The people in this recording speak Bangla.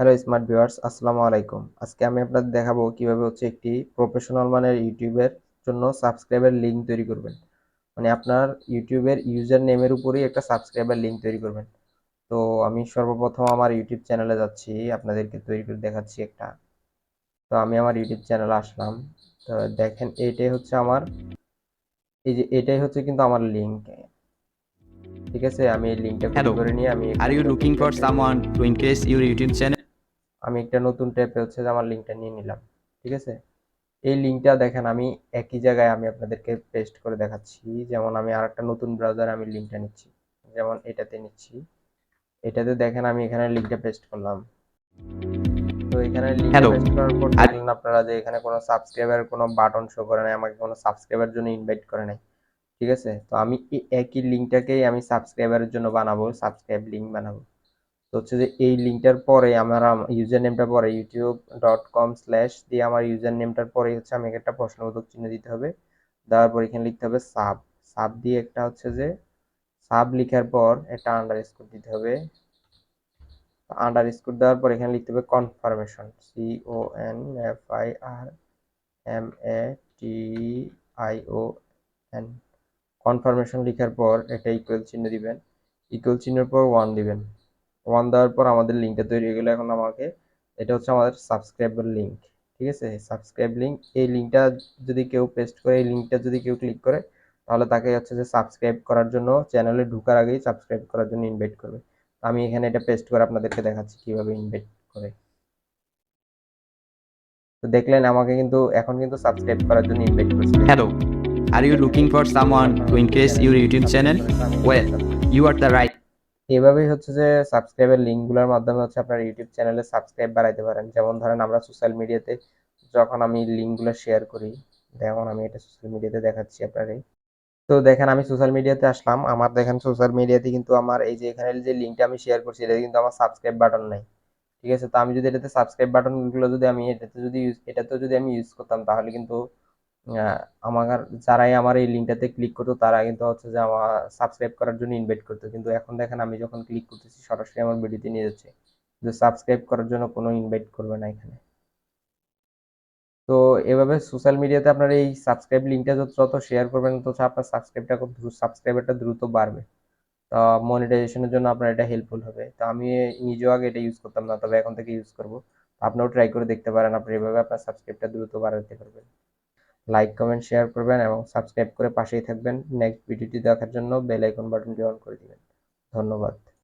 হ্যালো স্মার্ট ভিউয়ার্স, আসসালামু আলাইকুম। আজকে আমি আপনাদের দেখাবো কিভাবে একটি প্রফেশনাল মানের ইউটিউবের জন্য সাবস্ক্রাইবার লিঙ্ক তৈরি করবেন। মানে আপনার ইউটিউবের ইউজার নেমের উপরেই একটা সাবস্ক্রাইবার লিঙ্ক তৈরি করবেন। তো আমি সর্বপ্রথম আমার ইউটিউব চ্যানেলে যাচ্ছি, আপনাদেরকে তৈরি করে দেখাচ্ছি একটা। তো আমি আমার ইউটিউব চ্যানেলে আসলাম। তো দেখেন এটাই হচ্ছে কিন্তু আমার লিঙ্ক। ঠিক আছে, আমি এই লিঙ্কটা কপি Hello, করে নিয়ে আমি are একটা you নতুন looking for ট্যাবে someone to increase your YouTube channel? আমি একটা নতুন ট্যাবে আমার লিঙ্কটা নিয়ে নিলাম। ঠিক আছে, এই লিঙ্কটা দেখেন আমি একই জায়গায় আমি আপনাদেরকে পেস্ট করে দেখাচ্ছি। যেমন আমি আরেকটা নতুন ব্রাউজারে আমি লিঙ্কটা নিচ্ছি, যেমন এটাতে নিচ্ছি। এটাতে দেখেন আমি এখানে লিঙ্কটা পেস্ট করলাম। তো এখানে লিঙ্কটা Hello, পেস্ট করার পর are দেখলেন আপনারা যে এখানে কোনো সাবস্ক্রাইবার কোনো বাটন শো করে নাই, আমাকে কোনো সাবস্ক্রাইবার জন্য ইনভাইট করে নাই। ঠিক আছে, তো আমি এই একই লিঙ্কটাকেই আমি সাবস্ক্রাইবারের জন্য বানাবো, সাবস্ক্রাইব লিঙ্ক বানাবো। তো যে এই লিঙ্কটার পরে আমার ইউজার নেমটা পরে youtube.com/ দিয়ে আমার ইউজার নেমটার পরে আমাকে একটা প্রশ্নবোধক চিহ্ন দিতে হবে। দেওয়ার পর এখানে লিখতে হবে সাব। সাব দিয়ে একটা সাব লিখার পর একটা আন্ডারস্কোর দিতে হবে। আন্ডারস্কোর দেওয়ার পর এখানে লিখতে হবে কনফার্মেশন, CONFIRMATION। কনফার্মেশন লিখার পর একটা ইকুয়াল চিহ্ন দিবেন। ইকুয়াল চিহ্নের পর 1 দিবেন। 1 দেওয়ার পর আমাদের লিঙ্কটা তৈরি হয়ে গেল। এখন এটা আমাদের সাবস্ক্রাইবার লিঙ্ক। ঠিক আছে, সাবস্ক্রাইব লিঙ্ক। এই লিঙ্কটা যদি কেউ পেস্ট করে, এই লিঙ্কটা যদি কেউ ক্লিক করে, তাহলে তাকে সাবস্ক্রাইব করার জন্য, চ্যানেলে ঢোকার আগেই সাবস্ক্রাইব করার জন্য ইনভাইট করবে। আমি এখানে এটা পেস্ট করে আপনাদেরকে দেখাচ্ছি কিভাবে ইনভাইট করে। তো দেখলেন আমাকে কিন্তু এখন সাবস্ক্রাইব করার জন্য ইনভাইট করছে। Hello, are you looking for someone to increase your YouTube channel? Well, you are the right. এভাবেই সাবস্ক্রাইবের লিঙ্কগুলোর মাধ্যমে আপনার ইউটিউব চ্যানেলে সাবস্ক্রাইব বাড়াইতে পারেন। যেমন ধরেন আমরা সোশ্যাল মিডিয়াতে যখন আমি লিঙ্কগুলো শেয়ার করি, যেমন আমি এটা সোশ্যাল মিডিয়াতে দেখাচ্ছি আপনারে। তো দেখেন আমি সোশ্যাল মিডিয়াতে আসলাম। আমার দেখেন সোশ্যাল মিডিয়াতে কিন্তু আমার এই যে এখানে যে লিঙ্কটা আমি শেয়ার করছি, এটা কিন্তু আমার সাবস্ক্রাইব বাটন নাই। ঠিক আছে, তো আমি যদি এটাতে সাবস্ক্রাইব বাটনগুলো যদি আমি এটাতে যদি আমি ইউজ করতাম, তাহলে কিন্তু আমার যারাই আমার এই লিঙ্কটাতে ক্লিক করতো তারা কিন্তু আমার সাবস্ক্রাইব করার জন্য ইনভাইট করতো। কিন্তু এখন দেখেন আমি যখন ক্লিক করতেছি সরাসরি আমার ভিডিওতে নিয়ে যাচ্ছে, কিন্তু সাবস্ক্রাইব করার জন্য কোনো ইনভাইট করবে না এখানে। তো এভাবে সোশ্যাল মিডিয়াতে আপনার এই সাবস্ক্রাইব লিঙ্কটা যত শেয়ার করবেন তত আপনার সাবস্ক্রাইবারটা দ্রুত বাড়বে। তো মনিটাইজেশনের জন্য আপনার এটা হেল্পফুল হবে। তো আমি নিজেও আগে এটা ইউজ করতাম না, তবে এখন থেকে ইউজ করব। আপনিও ট্রাই করে দেখতে পারেন, আপনি এভাবে আপনার সাবস্ক্রাইবটা দ্রুত বাড়াতে পারবেন। লাইক, কমেন্ট, শেয়ার করবেন এবং সাবস্ক্রাইব করে পাশেই থাকবেন। নেক্সট ভিডিওটি দেখার জন্য বেল আইকন বাটনটি অন করে দিবেন। ধন্যবাদ।